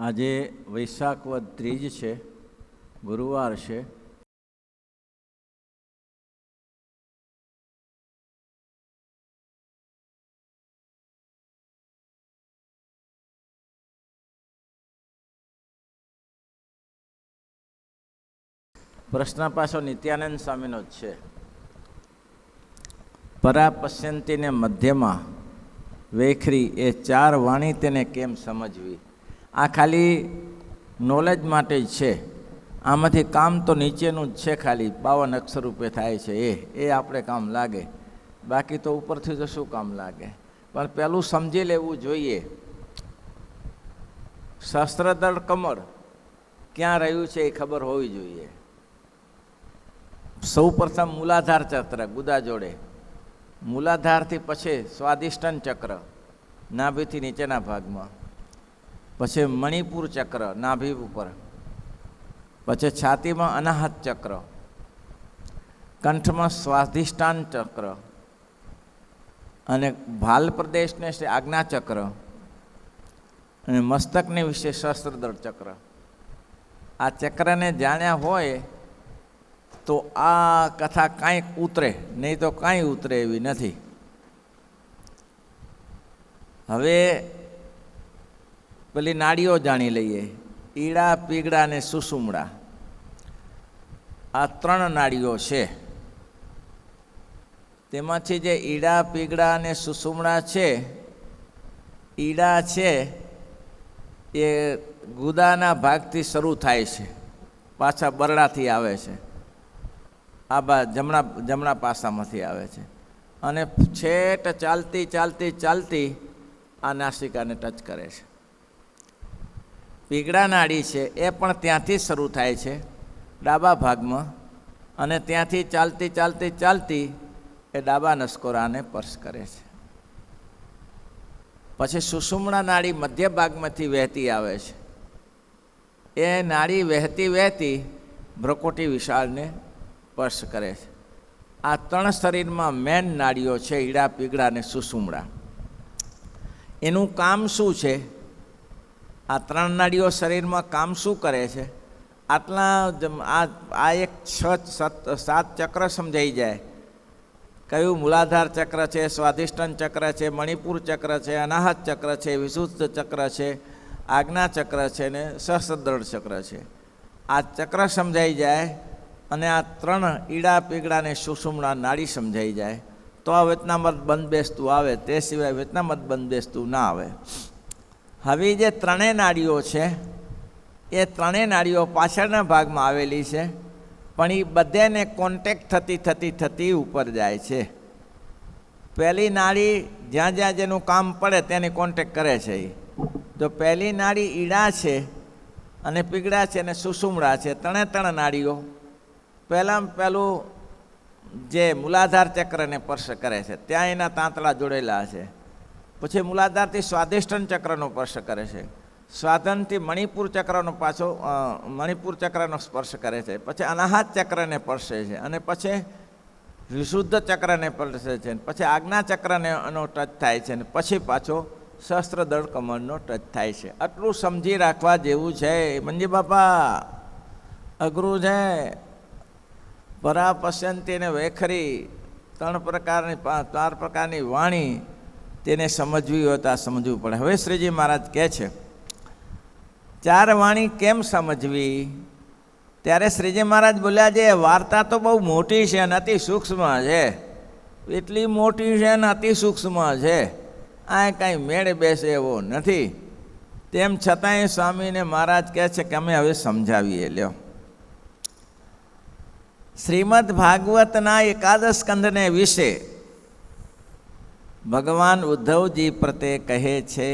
આજે વૈશાખ વદ ત્રીજ છે, ગુરુવાર છે. પ્રશ્ન પાછો નિત્યાનંદ સ્વામીનો જ છે. પરા પશ્યંતીને મધ્યમાં વેખરી એ ચાર વાણી તેને કેમ સમજવી. આ ખાલી નોલેજ માટે જ છે. આમાંથી કામ તો નીચેનું જ છે, ખાલી 52 અક્ષર રૂપે થાય છે. એ આપણે કામ લાગે, બાકી તો ઉપરથી તો શું કામ લાગે. પણ પહેલું સમજી લેવું જોઈએ. સહસ્ત્રદળ કમળ ક્યાં રહ્યું છે એ ખબર હોવી જોઈએ. સૌ પ્રથમ મૂલાધાર ચક્ર ગુદા જોડે, મૂલાધારથી પછી સ્વાદિષ્ટન ચક્ર નાભીથી નીચેના ભાગમાં, પછી મણિપુર ચક્ર નાભી ઉપર, પછી છાતીમાં અનાહત ચક્ર, કંઠમાં સ્વાધિષ્ઠાન ચક્ર અને ભાલ પ્રદેશને આજ્ઞા ચક્ર અને મસ્તકને વિશે સહસ્ત્રદળ ચક્ર. આ ચક્રને જાણ્યા હોય તો આ કથા કાંઈક ઉતરે, નહીં તો કાંઈ ઉતરે એવી નથી. હવે પેલી નાડીઓ જાણી લઈએ. ઈડા, પીગળા અને સુસુમડા, આ 3 નાડીઓ છે. તેમાંથી જે ઈડા, પીગળા અને સુસુમડા છે, ઈડા છે એ ગુદાના ભાગથી શરૂ થાય છે, પાછા બરડાથી આવે છે, આ જમણા પાસામાંથી આવે છે, અને છેટ ચાલતી ચાલતી ચાલતી આ નાસિકાને ટચ કરે છે. પીગળા નાડી છે એ પણ ત્યાંથી શરૂ થાય છે ડાબા ભાગમાં, અને ત્યાંથી ચાલતી ચાલતી ચાલતી એ ડાબા નસકોરાને સ્પર્શ કરે છે. પછી સુષુમ્ના નાડી મધ્ય ભાગમાંથી વહેતી આવે છે. એ નાડી વહેતી વહેતી ભ્રકોટી વિશાળને સ્પર્શ કરે છે. આ 3 શરીરમાં મેન નાડીઓ છે, ઈડા, પીગળા અને સુષુમ્ના. એનું કામ શું છે? આ 3 નાડીઓ શરીરમાં કામ શું કરે છે? આ એક 6-7 ચક્ર સમજાઈ જાય. કયું મૂલાધાર ચક્ર છે, સ્વાધિષ્ઠાન ચક્ર છે, મણિપુર ચક્ર છે, અનાહત ચક્ર છે, વિશુદ્ધ ચક્ર છે, આજ્ઞા ચક્ર છે ને સહસ્ત્રદળ ચક્ર છે. આ ચક્ર સમજાઈ જાય અને આ 3 ઈડા, પીગળા અને સુષુમ્ના નાડી સમજાઈ જાય તો આ વેતનામત બંધ બેસતું આવે, તે સિવાય વેતનામત બંધ બેસતું ના આવે. હવે જે 3 નાડીઓ છે એ 3 નાડીઓ પાછળના ભાગમાં આવેલી છે, પણ એ બધાને કોન્ટેક્ટ થતી થતી થતી ઉપર જાય છે. પહેલી નાડી જ્યાં જ્યાં જેનું કામ પડે તેની કોન્ટેક્ટ કરે છે. જો પહેલી નાડી ઈડા છે અને પીગળા છે અને સુષુમ્ના છે, 3 નાડીઓ પહેલું જે મૂલાધાર ચક્રને સ્પર્શ કરે છે, ત્યાં એના તાંતળા જોડેલા છે. પછી મૂલાધારથી સ્વાધિષ્ઠાન ચક્રનો સ્પર્શ કરે છે, સ્વાધનથી મણિપુર ચક્રનો મણિપુર ચક્રનો સ્પર્શ કરે છે, પછી અનાહત ચક્રને સ્પર્શે છે, અને પછી વિશુદ્ધ ચક્રને સ્પર્શે છે, પછી આજ્ઞા ચક્રને એનો ટચ થાય છે, અને પછી પાછો સહસ્ત્રદળ કમળનો ટચ થાય છે. આટલું સમજી રાખવા જેવું છે. મંજી બાપા અઘરું છે. પરા પશ્યંતી ને વેખરી 4 પ્રકારની વાણી તેને સમજવી હોય તો આ સમજવું પડે. હવે શ્રીજી મહારાજ કહે છે 4 વાણી કેમ સમજવી. ત્યારે શ્રીજી મહારાજ બોલ્યા છે વાર્તા તો બહુ મોટી છે અને અતિ સૂક્ષ્મ છે. એટલી મોટી છે અને અતિ સૂક્ષ્મ છે, આ કાંઈ મેળ બેસે એવો નથી. તેમ છતાંય સ્વામીને મહારાજ કહે છે કે અમે હવે સમજાવીએ. લ્યો, શ્રીમદ ભાગવતના 11 સ્કંદને વિશે ભગવાન ઉદ્ધવજી પ્રત્યે કહે છે,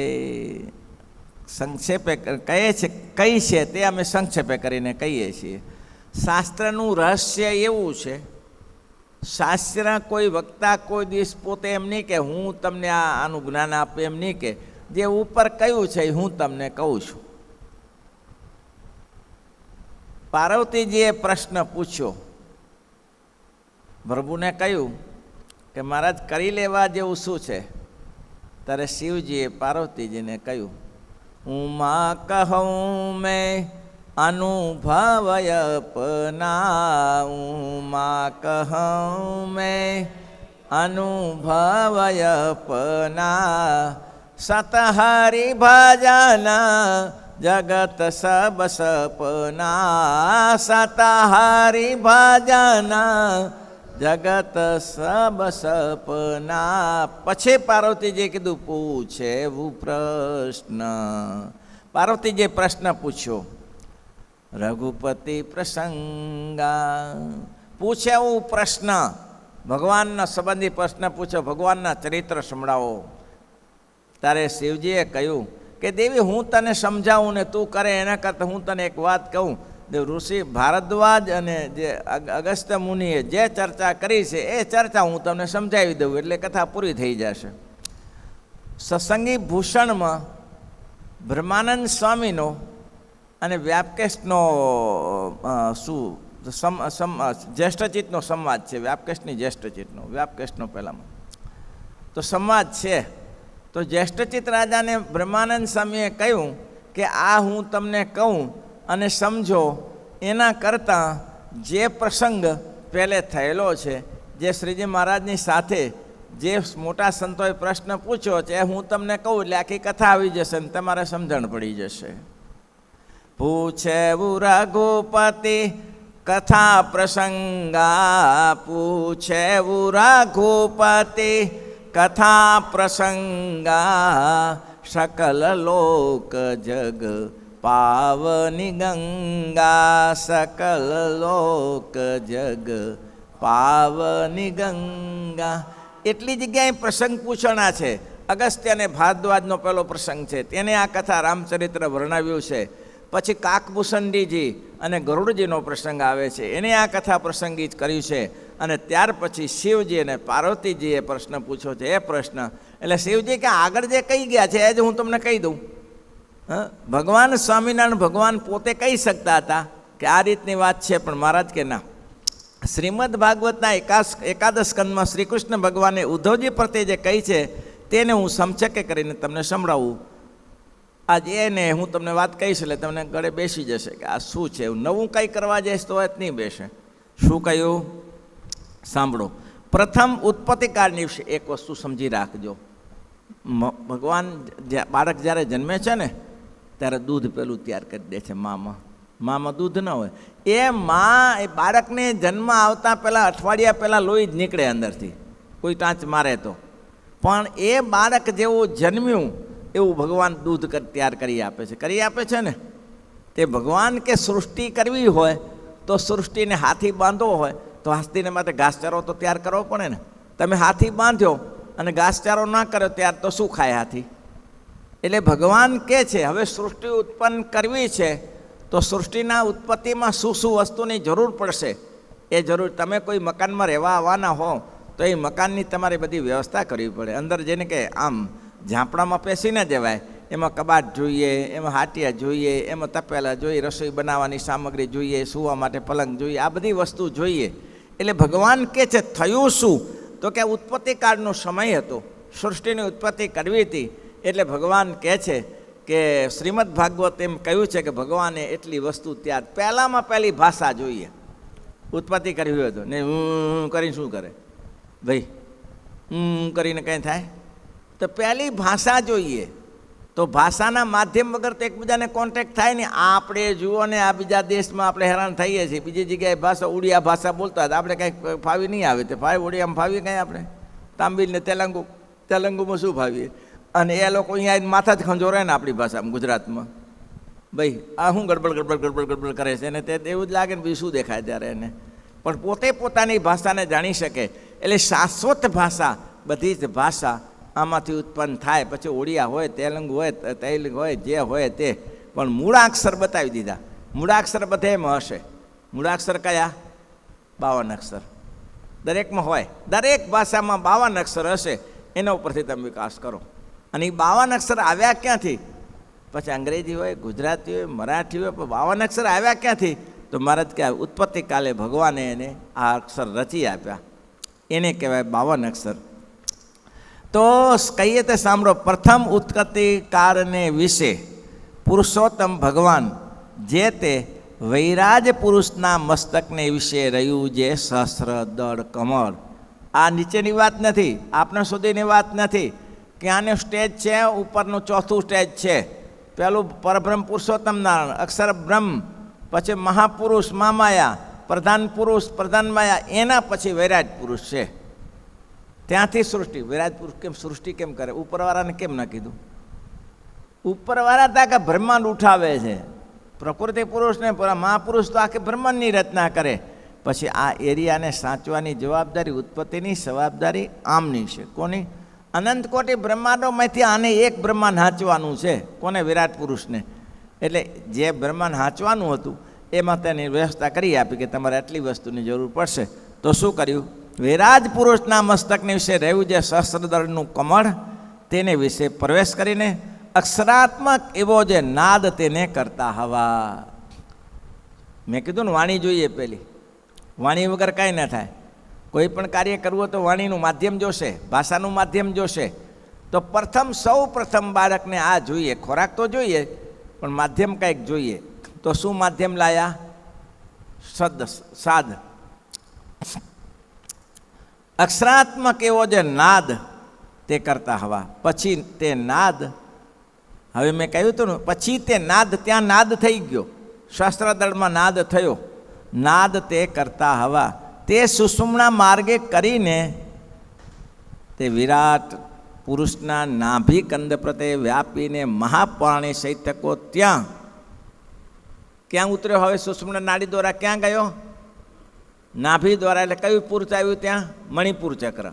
સંક્ષેપે કહે છે, કઈ છે તે અમે સંક્ષેપે કરીને કહીએ છીએ. શાસ્ત્રનું રહસ્ય એવું છે, શાસ્ત્ર કોઈ વક્તા કોઈ દિવસ પોતે એમ નહીં કે હું તમને આનું જ્ઞાન આપું, એમ નહીં કે જે ઉપર કયું છે હું તમને કહું છું. પાર્વતીજીએ પ્રશ્ન પૂછ્યો, પ્રભુને કહ્યું કે મહારાજ કરી લેવા જેવું શું છે? ત્યારે શિવજીએ પાર્વતીજીને કહ્યું उमा कहूँ मैं अनुभवय अपना, उमा कहूँ मैं अनुभवय अपना, सतहरि भजन जगत सब सपना, सतहरि भजन જગત સબ સપના. પછી પાર્વતીજીએ કીધું પૂછે એવું પ્રશ્ન. પાર્વતીજીએ પ્રશ્ન પૂછ્યો રઘુપતિ પ્રસંગા. પૂછે એવું પ્રશ્ન, ભગવાનના સંબંધી પ્રશ્ન પૂછો, ભગવાનના ચરિત્ર સંભળાવો. ત્યારે શિવજીએ કહ્યું કે દેવી હું તને સમજાવું ને તું કરે એના કરતાં હું તને એક વાત કહું. ઋષિ ભારદ્વાજ અને જે અગસ્ત્ય મુનિએ જે ચર્ચા કરી છે એ ચર્ચા હું તમને સમજાવી દઉં એટલે કથા પૂરી થઈ જશે. સત્સંગી ભૂષણમાં બ્રહ્માનંદ સ્વામીનો અને વ્યાપકેશનો જ્યેષ્ઠચિતનો સંવાદ છે. વ્યાપકેશની જ્યેષ્ઠચિતનો, વ્યાપકેશનો પહેલામાં તો સંવાદ છે. તો જ્યેષ્ઠચિત રાજાને બ્રહ્માનંદ સ્વામીએ કહ્યું કે આ હું તમને કહું અને સમજો એના કરતાં જે પ્રસંગ પહેલે થયેલો છે, જે શ્રીજી મહારાજની સાથે જે મોટા સંતોએ પ્રશ્ન પૂછ્યો છે એ હું તમને કહું એટલે આખી કથા આવી જશે ને તમારે સમજણ પડી જશે. પૂછે રઘુપતિ કથા પ્રસંગા, પૂછે રઘુપતિ કથા પ્રસંગા, સકલ લોક જગ પાવની ગંગા, સકલ લોક જગ પાવની ગંગા. એટલી જગ્યાએ પ્રસંગ પૂછણા છે. અગસ્ત્ય અને ભારદ્વાજનો પહેલો પ્રસંગ છે, તેને આ કથા રામચરિત્ર વર્ણવ્યું છે. પછી કાકભૂષણજીજી અને ગરુડજીનો પ્રસંગ આવે છે, એને આ કથા પ્રસંગી જ કર્યું છે. અને ત્યાર પછી શિવજી અને પાર્વતીજીએ પ્રશ્ન પૂછ્યો છે. એ પ્રશ્ન એટલે શિવજી કે આગળ જે કહી ગયા છે એ જ હું તમને કહી દઉં. ભગવાન સ્વામિનારાયણ ભગવાન પોતે કહી શકતા હતા કે આ રીતની વાત છે, પણ મહારાજ કે ના. શ્રીમદ ભાગવતના એકાદશ સ્કંદમાં શ્રી કૃષ્ણ ભગવાને ઉદ્ધવજી પ્રત્યે જે કહી છે તેને હું સમચકે કરીને તમને સંભળાવું. આજ એને હું તમને વાત કહીશ એટલે તમને ગળે બેસી જશે કે આ શું છે. નવું કંઈ કરવા જઈશ તો જ નહીં બેસે. શું કહ્યું સાંભળો. પ્રથમ ઉત્પત્તિકાળની વિશે એક વસ્તુ સમજી રાખજો. ભગવાન બાળક જ્યારે જન્મે છે ને ત્યારે દૂધ પેલું તૈયાર કરી દે છે મામાં દૂધ ન હોય. એ માં એ બાળકને જન્મ આવતા પહેલાં અઠવાડિયા પહેલાં લોહી જ નીકળે અંદરથી, કોઈ ટાંચ મારે તો. પણ એ બાળક જેવું જન્મ્યું એવું ભગવાન દૂધ તૈયાર કરી આપે છે ને. તે ભગવાન કે સૃષ્ટિ કરવી હોય તો સૃષ્ટિને હાથી બાંધવો હોય તો હાથીને માટે ઘાસચારો તો તૈયાર કરવો પડે ને. તમે હાથી બાંધ્યો અને ઘાસચારો ના કર્યો ત્યાર તો શું ખાય હાથી? એટલે ભગવાન કહે છે હવે સૃષ્ટિ ઉત્પન્ન કરવી છે તો સૃષ્ટિના ઉત્પત્તિમાં શું શું વસ્તુની જરૂર પડશે એ જરૂર. તમે કોઈ મકાનમાં રહેવા આવવાના હો તો એ મકાનની તમારે બધી વ્યવસ્થા કરવી પડે. અંદર જેને કે આમ ઝાંપડામાં પેસી ન જવાય, એમાં કબાટ જોઈએ, એમાં હાટિયા જોઈએ, એમાં તપેલા જોઈએ, રસોઈ બનાવવાની સામગ્રી જોઈએ, સૂવા માટે પલંગ જોઈએ, આ બધી વસ્તુ જોઈએ. એટલે ભગવાન કહે છે થયું શું તો કે ઉત્પત્તિકાળનો સમય હતો, સૃષ્ટિની ઉત્પત્તિ કરવી હતી. એટલે ભગવાન કહે છે કે શ્રીમદ ભાગવત એમ કહ્યું છે કે ભગવાને એટલી વસ્તુ ત્યાર પહેલાંમાં પહેલી ભાષા જોઈએ. ઉત્પત્તિ કરવી હોય તો ને કરીને શું કરે ભાઈ? કરીને કંઈ થાય તો પહેલી ભાષા જોઈએ. તો ભાષાના માધ્યમ વગર તો એકબીજાને કોન્ટેક્ટ થાય ને. આપણે જુઓ ને આ બીજા દેશમાં આપણે હેરાન થઈએ છીએ, બીજી જગ્યાએ ભાષા ઉડિયા ભાષા બોલતા હતા, આપણે કંઈક ફાવી નહીં આવે. તે ફાવી ઉડિયામાં ફાવી કંઈ આપણે તામિલ ને તેલંગુમાં શું ફાવીએ? અને એ લોકો અહીંયા માથા જ ખંજોરે ને આપણી ભાષામાં ગુજરાતમાં. ભાઈ આ શું ગડબડ કરે છે ને તે એવું જ લાગે ને બીજું શું દેખાય ત્યારે એને. પણ પોતે પોતાની ભાષાને જાણી શકે. એટલે શાશ્વત ભાષા બધી જ ભાષા આમાંથી ઉત્પન્ન થાય. પછી ઓડિયા હોય, તેલુગુ હોય, તૈલ હોય, જે હોય તે. પણ મૂળાક્ષર બતાવી દીધા. મૂળાક્ષર બધેમાં હશે. મૂળાક્ષર કયા? 52 અક્ષર દરેકમાં હોય. દરેક ભાષામાં 52 અક્ષર હશે. એના ઉપરથી તમે વિકાસ કરો. અને એ 52 અક્ષર આવ્યા ક્યાંથી? પછી અંગ્રેજી હોય, ગુજરાતી હોય, મરાઠી હોય, પણ 52 અક્ષર આવ્યા ક્યાંથી? તો મહારાજ કે ઉત્પત્તિ કાલે ભગવાને એને આ અક્ષર રચી આપ્યા, એને કહેવાય 52 અક્ષર. તો કહીએ તે સાંભળો. પ્રથમ ઉત્પત્તિ કાળને વિશે પુરુષોત્તમ ભગવાન જે તે વૈરાજ પુરુષના મસ્તકને વિશે રહ્યું જે સહસ્ર દળ કમળ. આ નીચેની વાત નથી, આપણા સુધીની વાત નથી. ક્યાંનું સ્ટેજ છે? ઉપરનું ચોથું સ્ટેજ છે. પહેલું પરબ્રહ્મ પુરુષોત્તમ નારાયણ, અક્ષર બ્રહ્મ, પછી મહાપુરુષ મામાયા, પ્રધાન પુરુષ પ્રધાન માયા, એના પછી વૈરાજ પુરુષ છે. ત્યાંથી સૃષ્ટિ. વૈરાજ પુરુષ કેમ સૃષ્ટિ કેમ કરે? ઉપરવાળાને કેમ ના કીધું? ઉપરવાળા તો આખા બ્રહ્માંડ ઉઠાવે છે. પ્રકૃતિ પુરુષને મહાપુરુષ તો આખી બ્રહ્માંડની રચના કરે. પછી આ એરિયાને સાચવાની જવાબદારી, ઉત્પત્તિની જવાબદારી આમની છે. કોની? અનંત કોટી બ્રહ્માંડોમાંથી આને એક બ્રહ્માંડ હાંચવાનું છે. કોને? વિરાટ પુરુષને. એટલે જે બ્રહ્માંડ હાંચવાનું હતું એમાં તેની વ્યવસ્થા કરી આપી કે તમારે આટલી વસ્તુની જરૂર પડશે. તો શું કર્યું? વિરાજ પુરુષના મસ્તકની વિશે રહ્યું જે સહસ્રદળનું કમળ, તેને વિશે પ્રવેશ કરીને અક્ષરાત્મક એવો જે નાદ તેને કરતા હવા. મેં કીધું ને વાણી જોઈએ પેલી. વાણી વગર કાંઈ ન થાય. કોઈ પણ કાર્ય કરવું હોય તો વાણીનું માધ્યમ જોશે, ભાષાનું માધ્યમ જોશે. તો સૌ પ્રથમ બાળકને આ જોઈએ. ખોરાક તો જોઈએ પણ માધ્યમ કંઈક જોઈએ. તો શું માધ્યમ લાયા? સાદ. અક્ષરાત્મક એવો જે નાદ તે કરતા હવા. પછી તે નાદ, હવે મેં કહ્યું હતું ને, પછી તે નાદ, ત્યાં નાદ થઈ ગયો. સહસ્રદળમાં નાદ થયો. નાદ તે કરતા હવા તે સુષુમ્ના માર્ગે કરીને તે વિરાટ પુરુષના નાભિકંદ પ્રત્યે વ્યાપીને મહાપાણી સહિતકો ક્યાં ઉતર્યો? હવે સુષુમ્ના નાડી દ્વારા ક્યાં ગયો? નાભી દ્વારા. એટલે કયું પુરુષ આવ્યું ત્યાં? મણિપુર ચક્ર.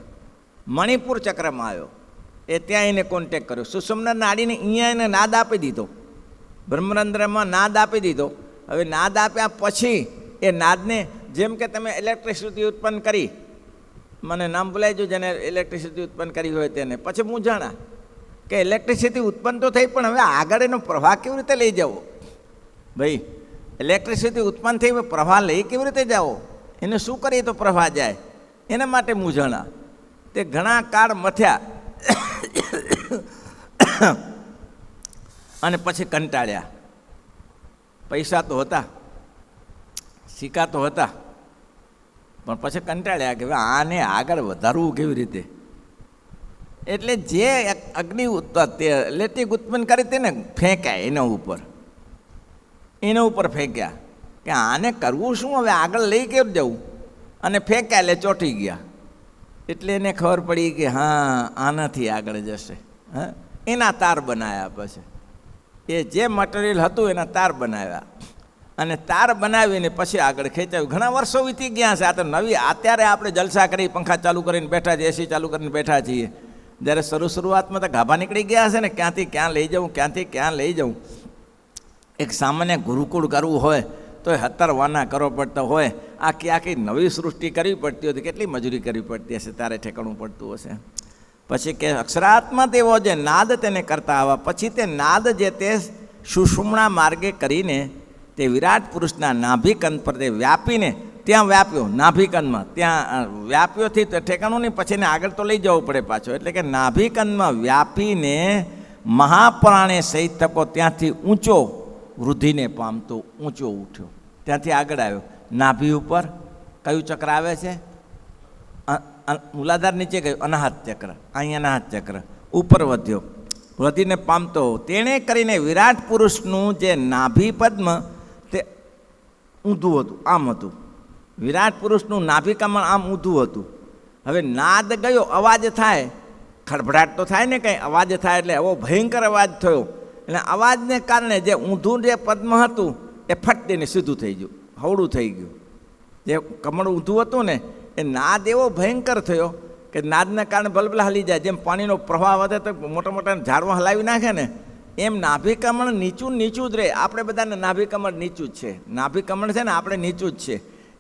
મણિપુર ચક્રમાં આવ્યો. એ ત્યાં એને કોન્ટેક્ટ કર્યો. સુષુમ્ના નાડીને અહીંયા એને નાદ આપી દીધો. બ્રહ્મરંધ્રમાં નાદ આપી દીધો. હવે નાદ આપ્યા પછી એ નાદને, જેમ કે તમે ઇલેક્ટ્રિસિટી ઉત્પન્ન કરી, મને નામ ભૂલાઈ ગયું જેને ઇલેક્ટ્રિસિટી ઉત્પન્ન કરી હોય તેને, પછી હું જાણા કે ઇલેક્ટ્રિસિટી ઉત્પન્ન તો થઈ, પણ હવે આગળ એનો પ્રવાહ કેવી રીતે લઈ જવો? ભાઈ, ઇલેક્ટ્રિસિટી ઉત્પન્ન થઈ, પ્રવાહ લઈ કેવી રીતે જાઓ? એને શું કરીએ તો પ્રવાહ જાય? એના માટે મૂંઝાણા. તે ઘણા કાળ મથ્યા અને પછી કંટાળ્યા. પૈસા તો હતા, સિક્કા તો હતા, પણ પછી કંટાળ્યા કે આને આગળ વધારવું કેવી રીતે? એટલે જે અગ્નિ ઇલેક્ટ્રિક ઉત્પન્ન કરી તેને ફેંક્યા એના ઉપર ફેંક્યા કે આને કરવું શું હવે, આગળ લઈ કેમ જવું? અને ફેંક્યા એટલે ચોંટી ગયા. એટલે એને ખબર પડી કે હા, આનાથી આગળ જશે. હા, એના તાર બનાવ્યા. પછી એ જે મટીરિયલ હતું એના તાર બનાવ્યા, અને તાર બનાવીને પછી આગળ ખેંચાવ્યું. ઘણા વર્ષો વીતી ગયા છે. આ તો નવી, અત્યારે આપણે જલસા કરી, પંખા ચાલુ કરીને બેઠા છીએ, એસી ચાલુ કરીને બેઠા છીએ. જ્યારે શરૂઆતમાં તો ગાભા નીકળી ગયા છે ને, ક્યાંથી ક્યાં લઈ જવું, ક્યાંથી ક્યાં લઈ જવું. એક સામાન્ય ગુરુકુળ કરવું હોય તો 17 વાના કરવો પડતો હોય. આખી નવી સૃષ્ટિ કરવી પડતી હતી. કેટલી મજૂરી કરવી પડતી હશે, તારે ઠેકાણું પડતું હશે. પછી કે અક્ષરાત્મા તેવો જે નાદ તેને કરતા આવા. પછી તે નાદ જે તે સુષુમ્ના માર્ગે કરીને તે વિરાટ પુરુષના નાભિકંદ પર તે વ્યાપીને ત્યાં વ્યાપ્યો. નાભિકંદમાં ત્યાં વ્યાપ્યોથી ઠેકાણું નહીં, પછી એને આગળ તો લઈ જવું પડે પાછો. એટલે કે નાભિકંદમાં વ્યાપીને મહાપ્રાણે સહિત થકો ત્યાંથી ઊંચો વૃદ્ધિને પામતો ઊંચો ઉઠ્યો. ત્યાંથી આગળ આવ્યો. નાભી ઉપર કયું ચક્ર આવે છે? મૂલાધાર નીચે ગયું અનાહત ચક્ર. અહીં અનાહત ચક્ર ઉપર વધ્યો, વધીને પામતો. તેણે કરીને વિરાટ પુરુષનું જે નાભી પદ્મ તે ઊંધું હતું, આમ હતું. વિરાટ પુરુષનું નાભી કમળ આમ ઊંધું હતું. હવે નાદ ગયો, અવાજ થાય, ખડભડાટ તો થાય ને, કંઈ અવાજ થાય એટલે એવો ભયંકર અવાજ થયો. એટલે અવાજને કારણે જે ઊંધું જે પદ્મ હતું એ ફટ દઈને સીધું થઈ ગયું, હવડું થઈ ગયું. જે કમળ ઊંધું હતું ને એ નાદ એવો ભયંકર થયો કે નાદના કારણે ભલભલા હલી જાય. જેમ પાણીનો પ્રવાહ વધે તો મોટા મોટા ઝાડવા હલાવી નાખે ને, એમ નાભી કમળ નીચું જ રહે. આપણે બધાને નાભી કમળ નીચું જ છે. નાભી કમળ છે ને, આપણે નીચું જ છે.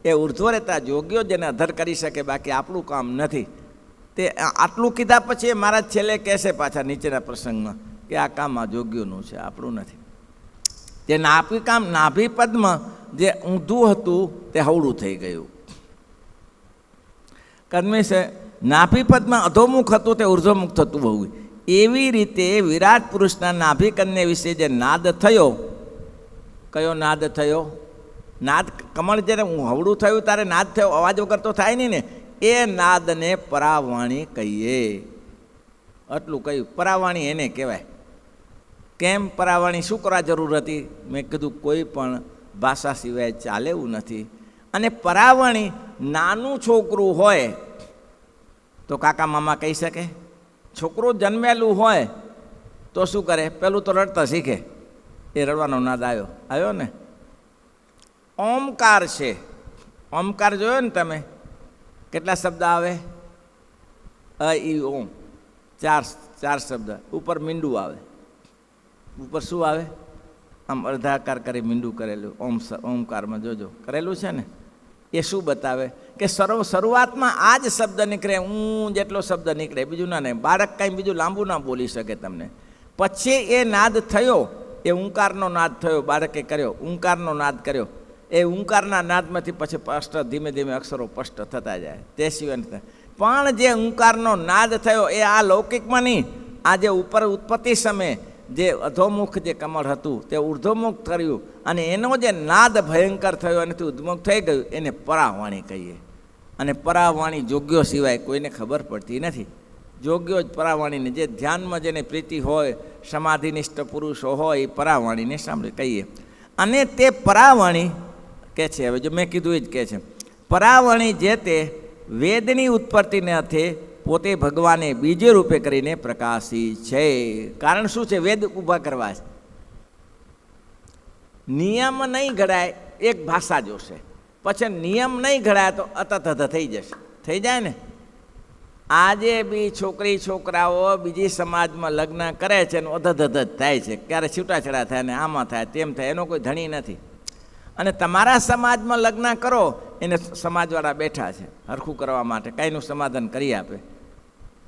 એ ઉર્ધ્વ રહેતા યોગ્યો જેને અધર કરી શકે, બાકી આપણું કામ નથી. તે આટલું કીધા પછી એ મારા છેલ્લે કહેશે પાછા નીચેના પ્રસંગમાં કે આ કામ આ જોગ્યોનું છે, આપણું નથી. જે નાભી પદ્મ જે ઊંધું હતું તે હવળું થઈ ગયું. કદમી છે નાભી પદ્મ અધોમુખ હતું તે ઉર્ધ્વમુખ થતું હોવું. એવી રીતે વિરાટ પુરુષના નાભિકન્ય વિશે જે નાદ થયો, કયો નાદ થયો? નાદ કમળ જ્યારે હવડું થયું ત્યારે નાદ થયો, અવાજ વગર તો થાય નહીં ને. એ નાદને પરાવાણી કહીએ. આટલું કહ્યું. પરાવાણી એને કહેવાય. કેમ પરાવાણી? શું કરવા જરૂર હતી? મેં કીધું કોઈ પણ ભાષા સિવાય ચાલે એવું નથી. અને પરાવાણી નાનું છોકરું હોય તો કાકા મામા કહી શકે? છોકરું જન્મેલું હોય તો શું કરે? પેલું તો રડતા શીખે. એ રડવાનો નાદ આવ્યો ને. ઓમકાર છે. ઓમકાર જોયો ને તમે? કેટલા શબ્દ આવે? અ ઈ ઓમ, ચાર શબ્દ. ઉપર મીંડું આવે. ઉપર શું આવે? આમ અર્ધાકાર કરી મીંડું કરેલું. ઓમકારમાં જોજો કરેલું છે ને. એ શું બતાવે? કે શરૂઆતમાં આ જ શબ્દ નીકળે, હું જેટલો શબ્દ નીકળે, બીજું ના નહીં. બાળક કાંઈ બીજું લાંબુ ના બોલી શકે તમને. પછી એ નાદ થયો, એ ઊંકારનો નાદ થયો, બાળકે કર્યો, ઊંકારનો નાદ કર્યો. એ ઊંકારના નાદમાંથી પછી સ્પષ્ટ ધીમે ધીમે અક્ષરો સ્પષ્ટ થતા જાય. તે સિવાય પણ જે ઊંકારનો નાદ થયો એ આ લૌકિકમાં નહીં, આ જે ઉપર ઉત્પત્તિ સમયે જે અધોમુખ જે કમળ હતું તે ઉર્ધ્વમુખ કર્યું અને એનો જે નાદ ભયંકર થયો એનાથી ઉદ્મુખ થઈ ગયું, એને પરાવાણી કહીએ. અને પરાવાણી જોગ્યો સિવાય કોઈને ખબર પડતી નથી. જોગ્યો જ પરાવાણીને, જે ધ્યાનમાં જેને પ્રીતિ હોય, સમાધિનિષ્ઠ પુરુષો હોય, એ પરાવાણીને સાંભળી કહીએ. અને તે પરાવાણી કે છે, હવે જો મેં કીધું એ જ કહે છે, પરાવાણી જે તે વેદની ઉત્પત્તિને અર્થે પોતે ભગવાને બીજે રૂપે કરીને પ્રકાશી છે. કારણ શું છે? વેદ ઊભા કરવા છે. નિયમ નહીં ઘડાય, એક ભાષા જોશે. પછી નિયમ નહીં ઘડાય તો અતત થઈ જશે. થઈ જાય ને. આજે બી છોકરી છોકરાઓ બીજી સમાજમાં લગ્ન કરે છે ને અધધ થાય છે. ક્યારે છૂટાછેડા થાય ને આમાં થાય તેમ થાય, એનો કોઈ ધણી નથી. અને તમારા સમાજમાં લગ્ન કરો, એને સમાજવાળા બેઠા છે હરખું કરવા માટે, કાંઈનું સમાધાન કરી આપે.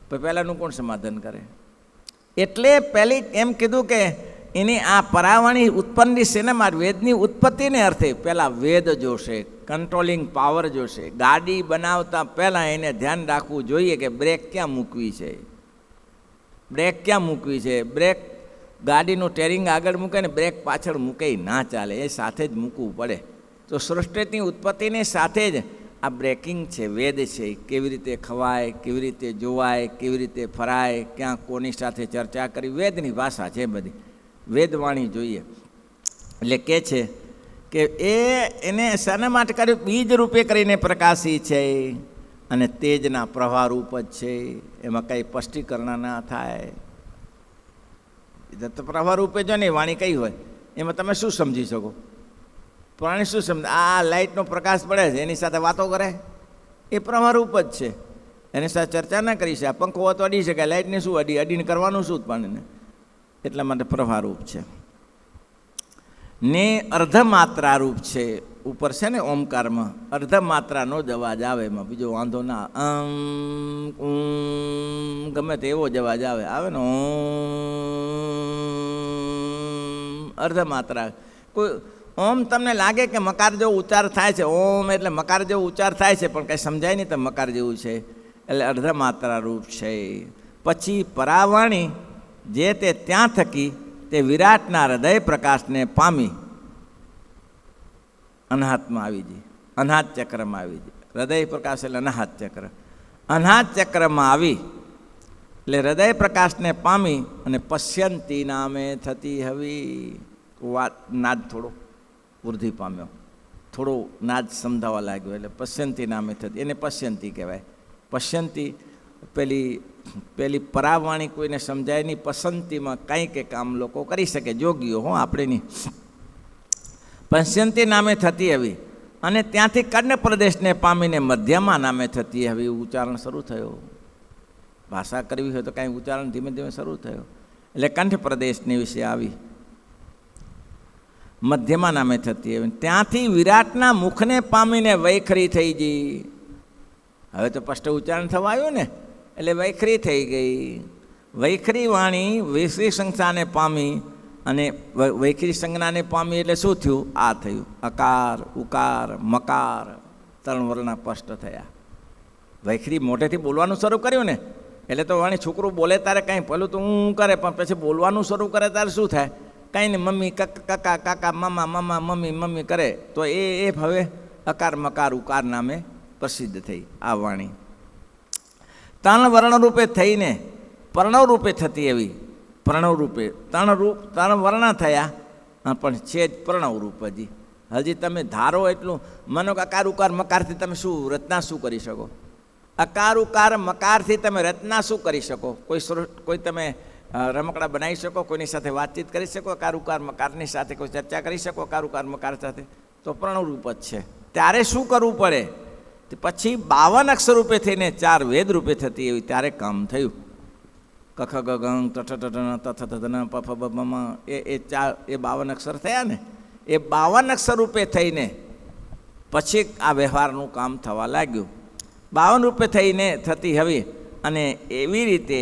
પણ પહેલાંનું કોણ સમાધાન કરે? એટલે પહેલી એમ કીધું કે એની આ પરાવાણી ઉત્પન્ન શેના? વેદની ઉત્પત્તિને અર્થે પહેલાં વેદ જોશે, કંટ્રોલિંગ પાવર જોશે. ગાડી બનાવતા પહેલાં એને ધ્યાન રાખવું જોઈએ કે બ્રેક ક્યાં મૂકવી છે, બ્રેક ક્યાં મૂકવી છે. બ્રેક ગાડીનું ટેરિંગ આગળ મૂકે ને બ્રેક પાછળ મૂકે ના ચાલે, એ સાથે જ મૂકવું પડે. તો સૃષ્ટિની ઉત્પત્તિની સાથે જ આ બ્રેકિંગ છે, વેદ છે. કેવી રીતે ખવાય, કેવી રીતે જોવાય, કેવી રીતે ફરાય, ક્યાં કોની સાથે ચર્ચા કરી, વેદની ભાષા છે બધી. વેદવાણી જોઈએ. એટલે કે છે કે એને શાના માટે કર્યું? બીજ રૂપે કરીને પ્રકાશી છે અને તેજના પ્રવાહ રૂપ જ છે. એમાં કંઈ સ્પષ્ટીકરણ ના થાય. પ્રવાહ રૂપે જો નહીં વાણી કઈ હોય એમાં તમે શું સમજી શકો? પ્રાણી શું સમજે? આ લાઇટનો પ્રકાશ પડે છે એની સાથે વાતો કરે, એ પ્રવાહ રૂપ જ છે. એની સાથે ચર્ચા ના કરી શકે. પંખો હોય તો અડી શકે, લાઇટને શું અડીને કરવાનું શું પાણીને? એટલા માટે પ્રવાહ રૂપ છે. ને અર્ધમાત્રા રૂપ છે. ઉપર છે ને ઓમકારમાં અર્ધમાત્રાનો જ અવાજ આવે, એમાં બીજો વાંધો ના. ગમે તે એવો જ અવાજ આવે ને. અર્ધમાત્રા. કોઈ ઓમ તમને લાગે કે મકાર જેવો ઉચ્ચાર થાય છે, ઓમ એટલે મકાર જેવો ઉચ્ચાર થાય છે, પણ કંઈ સમજાય નહીં તો મકાર જેવું છે. એટલે અર્ધમાત્રા રૂપ છે. પછી પરાવાણી જે તે ત્યાં થકી તે વિરાટના હૃદય પ્રકાશને પામી અનાહતમાં આવી જાય, અનાહત ચક્રમાં આવી જાય. હૃદય પ્રકાશ એટલે અનાહત ચક્ર. અનાહત ચક્રમાં આવી એટલે હૃદય પ્રકાશને પામી અને પશ્યંતી નામે થતી હવી. વાત નાદ થોડો વૃદ્ધિ પામ્યો, થોડો નાદ સમજાવવા લાગ્યો એટલે પશ્યંતી નામે થતી, એને પશ્યંતી કહેવાય. પશ્યંતી પેલી પરાવાણી કોઈને સમજાય નહીં. પસંતીમાં કંઈ કે કામ લોકો કરી શકે, જોગીઓ હો, આપણે નહીં. પશ્યંતી નામે થતી આવી અને ત્યાંથી કર્ણ પ્રદેશને પામીને મધ્યમાં નામે થતી આવી. ઉચ્ચારણ શરૂ થયો. ભાષા કરવી હોય તો કાંઈ ઉચ્ચારણ ધીમે ધીમે શરૂ થયો. એટલે કંઠ પ્રદેશની વિશે આવી, મધ્યમાં નામે થતી આવી. ત્યાંથી વિરાટના મુખને પામીને વૈખરી થઈ ગઈ. હવે તો સ્પષ્ટ ઉચ્ચારણ થવા આવ્યું ને, એટલે વૈખરી થઈ ગઈ. વૈખરી વાણી વૈશ્રી સંખ્યાને પામી અને વૈખરી સંજ્ઞાને પામી એટલે શું થયું? આ થયું. અકાર, ઉકાર, મકાર ત્રણ વર્ણ સ્પષ્ટ થયા. વૈખરી મોઢેથી બોલવાનું શરૂ કર્યું ને, એટલે તો વાણી છોકરું બોલે ત્યારે કાંઈ પેલું તો હું કરે, પણ પછી બોલવાનું શરૂ કરે ત્યારે શું થાય? કાંઈ નહીં, મમ્મી કાકા કાકા મામા મામા મમ્મી મમ્મી કરે. તો એ હવે અકાર મકાર ઉકાર નામે પ્રસિદ્ધ થઈ આ વાણી. ત્રણ વર્ણરૂપે થઈને પ્રણવરૂપે થતી એવી પ્રણવરૂપે ત્રણ વર્ણ થયા, પણ છે જ પ્રણવરૂપ. હજી તમે ધારો એટલું માનો કે અકાર ઉકાર મકારથી તમે શું રચના શું કરી શકો? અકાર ઉકાર મકારથી તમે રચના શું કરી શકો? કોઈ તમે રમકડા બનાવી શકો? કોઈની સાથે વાતચીત કરી શકો અકાર ઉકાર મકારની સાથે? કોઈ ચર્ચા કરી શકો અકાર ઉકાર મકાર સાથે? તો પ્રણવરૂપ જ છે. ત્યારે શું કરવું પડે? પછી 52 અક્ષર રૂપે થઈને 4 વેદ રૂપે થતી એવી ત્યારે કામ થયું. કખ ગ ગંગ તઠ તઠ તથ તથન પફ બમ એ 52 અક્ષર થયા ને. એ 52 અક્ષર રૂપે થઈને પછી આ વ્યવહારનું કામ થવા લાગ્યું. 52 રૂપે થઈને થતી હવે. અને એવી રીતે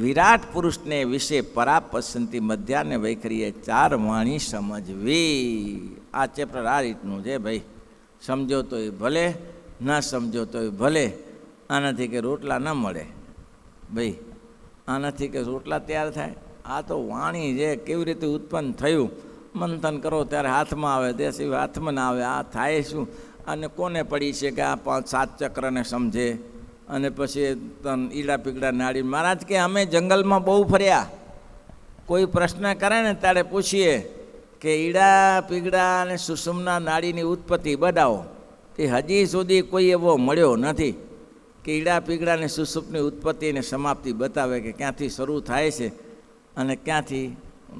વિરાટ પુરુષને વિશે પરાપસંતિ મધ્યાને વૈખરીએ 4 વાણી સમજવી. આ ચેપ્ટર આ રીતનું છે ભાઈ. સમજો તો એ ભલે, ન સમજો તો એ ભલે. આનાથી કે રોટલા ન મળે ભાઈ, આનાથી કે રોટલા તૈયાર થાય. આ તો વાણી છે, કેવી રીતે ઉત્પન્ન થયું મંથન કરો ત્યારે હાથમાં આવે, તે સિવાય હાથમાં ના આવે. આ થાય શું? અને કોને પડી છે કે આ 5-7 ચક્રને સમજે? અને પછી ઈડા પીગડા નાડી. મહારાજ કે અમે જંગલમાં બહુ ફર્યા, કોઈ પ્રશ્ન કરે ને ત્યારે પૂછીએ કે ઈડા પીગડા અને સુષુમ્ના નાડીની ઉત્પત્તિ બતાવો. તે હજી સુધી કોઈ એવો મળ્યો નથી કે ઈડા પીગડા અને સુષુપ્તની ઉત્પત્તિ અને સમાપ્તિ બતાવે કે ક્યાંથી શરૂ થાય છે અને ક્યાંથી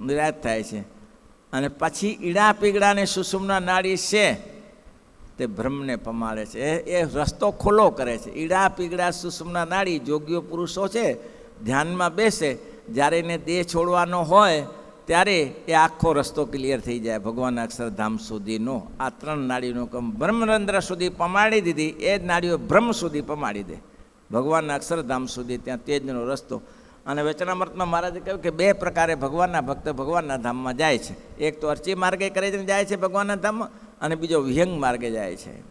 નિરાશ થાય છે. અને પછી ઈડા પીગડા અને સુષુમ્ના નાડી છે તે બ્રહ્મને પમાડે છે. એ રસ્તો ખુલ્લો કરે છે. ઈડા પીગડા સુષુમ્ના નાડી જોગ્યો પુરુષો છે, ધ્યાનમાં બેસે, જ્યારે એને દેહ છોડવાનો હોય ત્યારે એ આખો રસ્તો ક્લિયર થઈ જાય ભગવાનના અક્ષરધામ સુધીનો. આ 3 નાડીનો કામ બ્રહ્મરંધ્ર સુધી પમાડી દીધી, એ જ નાડીઓ બ્રહ્મ સુધી પમાડી દે, ભગવાનના અક્ષરધામ સુધી. ત્યાં તેજનો રસ્તો. અને વચનામૃતમાં મહારાજે કહ્યું કે 2 પ્રકારે ભગવાનના ભક્ત ભગવાનના ધામમાં જાય છે. એક તો અર્ચી માર્ગે કરીને જાય છે ભગવાનના ધામમાં, અને બીજો વિહંગ માર્ગે જાય છે.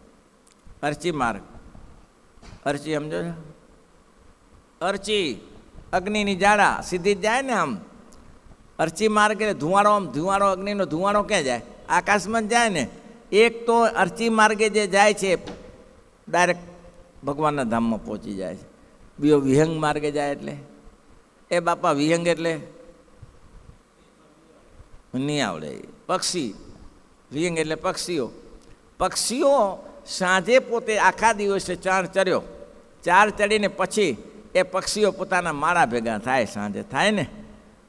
અર્ચી માર્ગ, અર્ચી સમજો છો? અર્ચી અગ્નિની જાડા સીધી જ જાય ને આમ. અર્ચી માર્ગ એટલે ધુવાળો, આમ ધુવાળો, અગ્નિનો ધુવાળો ક્યાં જાય? આકાશમાં જ જાય ને. એક તો અર્ચી માર્ગે જે જાય છે ડાયરેક્ટ ભગવાનના ધામમાં પહોંચી જાય છે. બીજો વિહંગ માર્ગે જાય એટલે એ બાપા વિહંગ એટલે નહીં આવડે. પક્ષી વિહંગ એટલે પક્ષીઓ. પક્ષીઓ સાંજે પોતે આખા દિવસે ચાર ચડ્યો, ચાર ચડીને પછી એ પક્ષીઓ પોતાના માળા ભેગા થાય. સાંજે થાય ને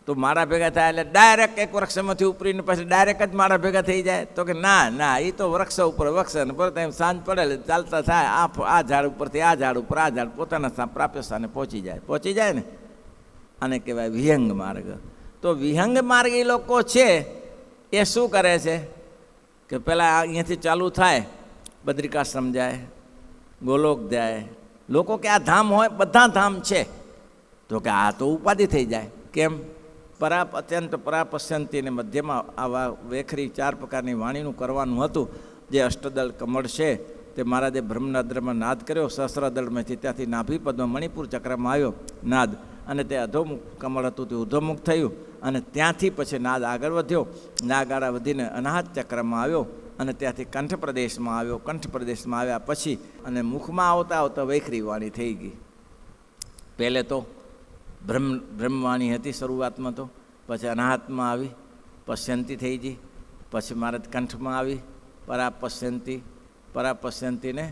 તો માળા ભેગા થાય એટલે ડાયરેક્ટ એક વૃક્ષમાંથી ઉપરીને પછી ડાયરેક્ટ જ માળા ભેગા થઈ જાય? તો કે ના, એ તો વૃક્ષ ઉપર વૃક્ષ ને પરત એમ સાંજ પડે ચાલતા થાય, આ ઝાડ ઉપરથી આ ઝાડ ઉપર આ ઝાડ પોતાના પ્રાપ્ય સ્થાને પહોંચી જાય ને. આને કહેવાય વિહંગ માર્ગ. તો વિહંગ માર્ગ એ લોકો છે એ શું કરે છે કે પહેલાં અહીંયાથી ચાલુ થાય, બદ્રિકાશ્રમ જાય, ગોલોક જાય. લોકો કે આ ધામ હોય, બધા ધામ છે. તો કે આ તો ઉપાધિ થઈ જાય. કેમ? અત્યંત પરાપશ્યંતીને મધ્યમાં આવા વેખરી 4 પ્રકારની વાણીનું કરવાનું હતું. જે અષ્ટદળ કમળ છે તે મહારાજે બ્રહ્મનાદ્રમાં નાદ કર્યો. સહસ્રદળમાંથી ત્યાંથી નાભિપદમાં મણિપુર ચક્રમાં આવ્યો નાદ, અને તે અધોમુખ કમળ હતું તે ઉધોમુખ થયું, અને ત્યાંથી પછી નાદ આગળ વધ્યો. નાદ આગળ વધીને અનાહત ચક્રમાં આવ્યો, અને ત્યાંથી કંઠ પ્રદેશમાં આવ્યો. કંઠ પ્રદેશમાં આવ્યા પછી અને મુખમાં આવતા આવતા વૈખરી વાણી થઈ ગઈ. પહેલે તો બ્રહ્મવાણી હતી શરૂઆતમાં, તો પછી અનાહતમાં આવી, પશ્યંતી થઈ ગઈ. પછી મહારાજ કંઠમાં આવી, પરાપશ્યંતીને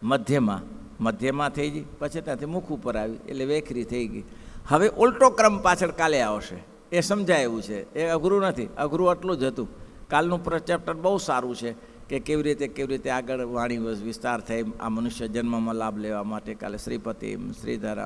મધ્યમાં થઈ ગઈ. પછી ત્યાંથી મુખ ઉપર આવી એટલે વેખરી થઈ ગઈ. હવે ઉલટો ક્રમ પાછળ કાલે આવશે, એ સમજાય એવું છે. એ અઘરું નથી, અઘરું આટલું જ હતું. કાલનું ચેપ્ટર બહુ સારું છે કે કેવી રીતે આગળ વાણી વિસ્તાર થઈ આ મનુષ્ય જન્મમાં લાભ લેવા માટે. કાલે શ્રીપતિ, શ્રીધર